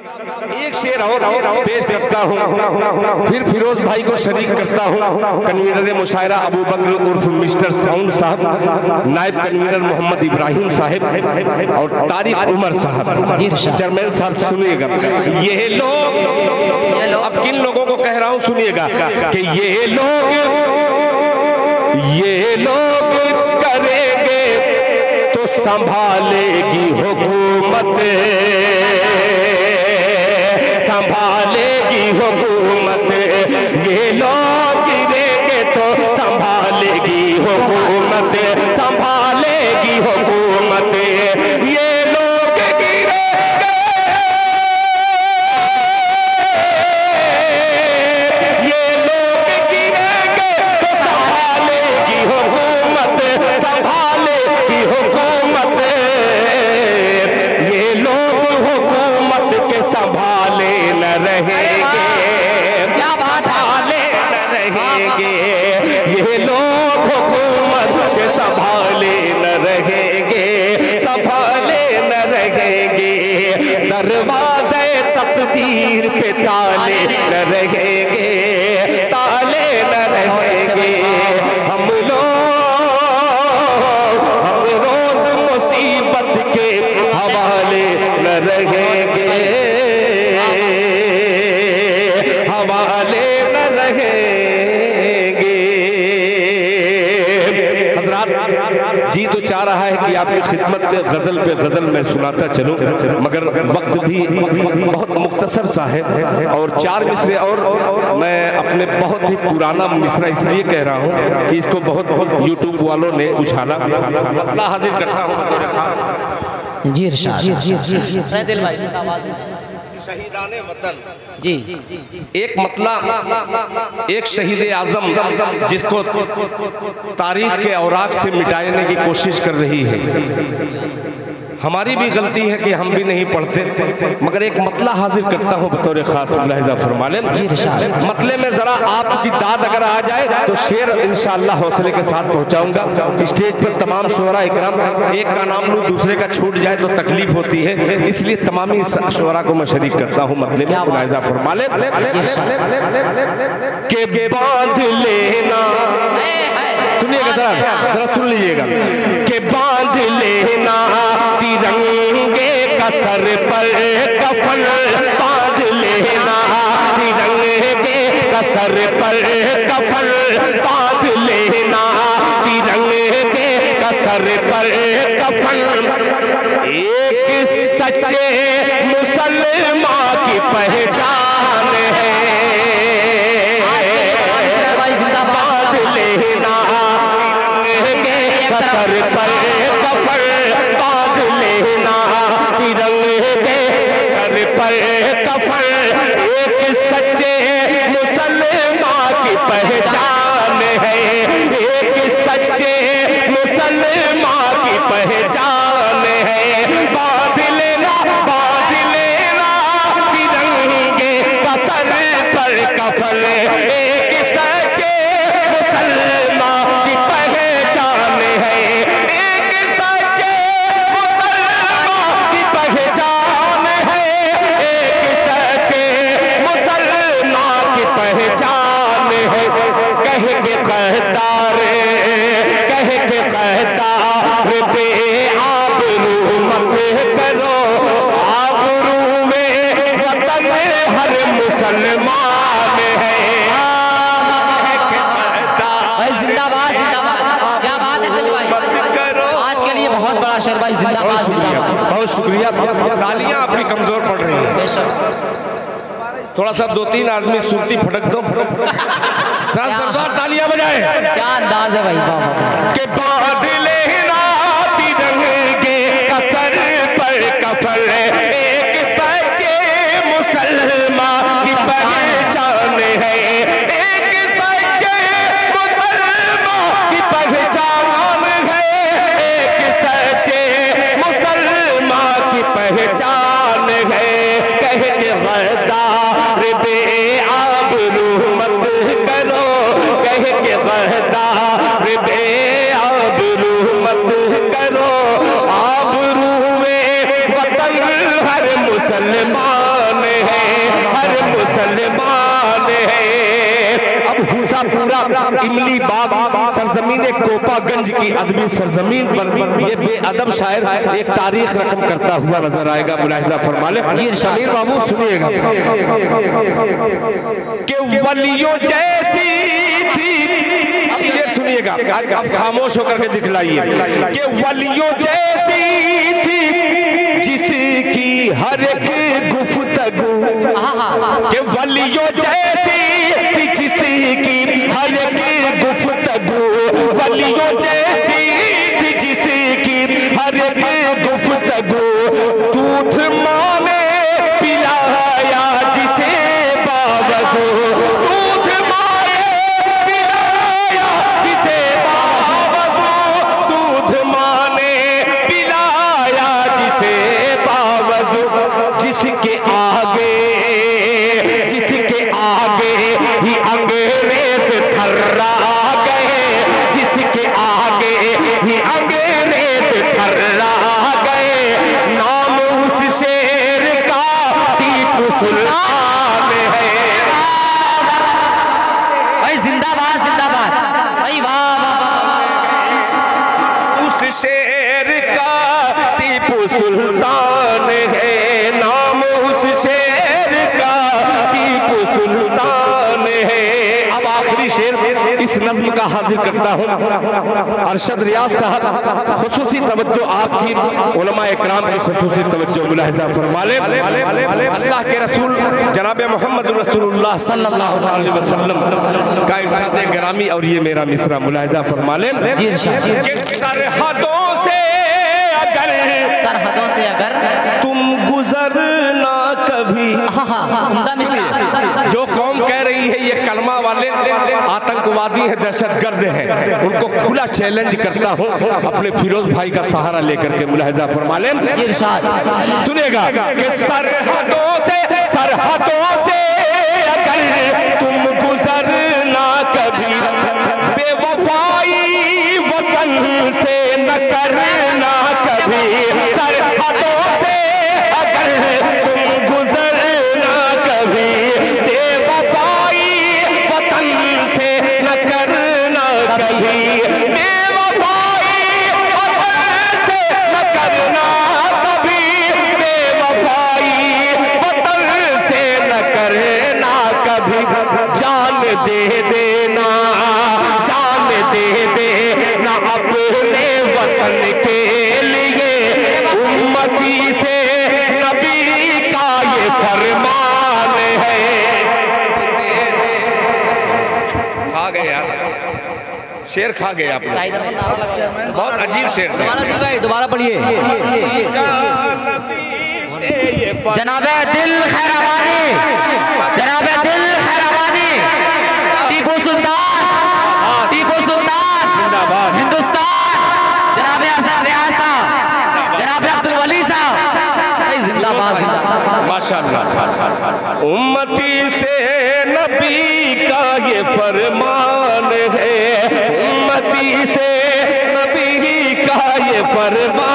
एक शेर और पेश करता हूँ, फिर फिरोज भाई को शरीक करता हूँ। कन्वीनर मुशायरा अबू बकर उर्फ मिस्टर साउंड साहब, नायब कन्वीनर मोहम्मद इब्राहिम साहब और तारिक उमर साहब, चेयरमैन साहब सुनिएगा। ये लोग, अब किन लोगों को कह रहा हूँ सुनिएगा कि ये लोग करेंगे तो संभालेगी हुकूमत, संभालेगी हुकूमत। ये लोग गिरेंगे तो संभालेगी हुकूमत, संभालेगी हुकूमत। ये लोग गिरेंगे, ये लोग गिरेंगे तो संभालेगी हुकूमत, संभालेगी हुकूमत। ये लोग हुकूमत के संभाले न रहेंगे, क्या बात है, न रहेंगे। ये लोग हुकूमत के संभाले न रहेंगे, संभाले न रहेंगे। दरवाज़े तकदीर पे ताले न रहेंगे, ताले न रहेंगे। हम रोज मुसीबत के हवाले न रहेंगे, हवाले न रहेंगे। हज़रात, जी तो चाह रहा है कि आपकी खिदमत में गज़ल पे गज़ल मैं सुनाता चलूं, मगर वक्त भी बहुत मुख्तसर सा है और 4 मिसरे और मैं अपने बहुत ही पुराना मिसरा इसलिए कह रहा हूं कि इसको बहुत यूट्यूब वालों ने उछाला। मतलब हाजिर करता हूं जी इरशाद शहीदाने वतन जी। एक मतला, एक शहीद आजम जिसको तारीख के औराक से मिटाने की कोशिश कर रही है। हमारी भी गलती है कि हम भी नहीं पढ़ते, मगर एक मतला हाजिर करता हूँ बतौर खास, मुलाहिजा फरमा लें। मतले में जरा आपकी दाद अगर आ जाए तो शेर इंशाअल्लाह हौसले के साथ पहुँचाऊंगा। स्टेज पर तमाम शुअरा इकराम, एक का नाम लूँ दूसरे का छूट जाए तो तकलीफ होती है, इसलिए तमामी शुअरा को मैं शरीक करता हूँ मतले में। मुलाहिजा फरमा लें के बांध लेना, सुनिएगा जरा सुन लीजिएगा, के बांध लेना तिरंगे का सर पर कफन, बांध लेना तिरंगे का सर पर कफन, बांध लेना तिरंगे का सर पर कफन। एक सच्चे मुसलमान की पहचान है, बांध लेना तिरंगे का सर पर कफन, बांध लेना तिरंगे सर पर कफन। एक सच्चे मुसलमान की पहचान है, एक सच्चे मुसलमान की पहचान है। बांध लेना तिरंगे का सर पर कफन, एक सच्चे मुसलमान की पहचान है, एक सच्चे मुसलमान की पहचान है, एक सच्चे मुसलमान की पहचान है। कह के कहतार, कह के कहतार बे आबरू मत करो, आबरू में वतन हर मुसलमान है। जिंदाबाद जिंदाबाद, क्या बात है आज के लिए बहुत बड़ा शेर भाई, जिंदाबाद जिंदाबाद। बहुत शुक्रिया। तालियां आपकी कमजोर पड़ रही हैं, थोड़ा सा 2-3 आदमी सुरती फटक दो, तालियां बजाए। क्या अंदाज है भाई, के बांध लेना तिरंगे का सर पर कफन, एक सच्चे मुसलमान की पहचान है, एक सच्चे मुसलमान की पहचान है, एक सच्चे मुसलमान की पहचान है। कह के गद्दार बे आबरू मत करो, कह के गद्दार बे आबरू मत मुसलमान है, हर मुसलमान है। अब हुसापुरा इमली बाग सरजमीन कोपागंज की अदबी सरजमीन पर ये बेअदब शायर एक तारीख रकम करता हुआ नजर आएगा। मुलाहिजा फरमा ले जी शमीर बाबू, सुनिएगा कि वलियों जैसी थी, शेर सुनिएगा, अब खामोश होकर के दिखलाइए कि वलियों जैसी थी जिसकी हर एक गुफ्तगू, कि वलियों जैसी थी जिसकी हर एक गुफ्तगू, वलियों जैसी थी जिसकी हर एक गुफ्तगू, दूध माने पिलाया जिसे बावजू, दूध माने पिलाया जिसे बावजू, दूध माने पिलाया जिसे बावजू, जिसके आगे ही अंग्रेज थर्रा गए, जिसके आगे ही अंग्रेज थर्रा गए, नाम उस शेर का टीपू सुल्तान है। भाई जिंदाबाद जिंदाबाद भाई, वाह वाह वाह। उस शेर का टीपू सुल्तान है, नाम उस शेर का टीपू सुल्तान है। अब आखिरी शेर इस नज्म का हाजिर करता हूँ। अरशद रियाज साहब खुसूसी तवज्जो, आपकी उलमा इकराम की खुसूसी तवज्जो मुलाहिजा फरमा ले। अल्लाह के रसूल जनाब मोहम्मद रसूलुल्लाह सल्लल्लाहु अलैहि वसल्लम का इरशाद गिरामी और ये मेरा मिसरा मुलाहिजा फरमा ले। सरहदों से अगर तुम गुजरना कभी, जो कौम कह रही है ये कलमा वाले आतंकवादी है, दहशतगर्द है, उनको खुला चैलेंज करता हूँ अपने फिरोज भाई का सहारा लेकर के। मुलाहिजा फरमा लें, सुनेगा कि सरहदों से अगर तुम गुजरना कभी, बेवफाई वतन से न करना कभी, सरहदों से अगर तुम गुजरना कभी, बेवफाई वतन से न करना कभी, बेवफाई वतन से न करना कभी, बेवफाई वतन से न करना कभी, जान दे देना, जान दे देना अपने वतन के लिए, उम्मती से नबी का ये फरमान है। खा गए यार, शेर खा गए आप, बहुत अजीब शेर थे। दोबारा पढ़िए। जनाबे दिल खैराबादी, जनाबे दिल खैराबादी, टीपू सुल्तान, टीपू सुल्तान जिंदाबाद, हिंदुस्तान, जनाबे अरशद रियाज साहब, जनाबे अब्दुल वली साहब, जिंदाबाद जिंदाबाद माशाअल्लाह। उम्मती से नबी का ये फरमान है, उम्मती से नबी का ये फरमान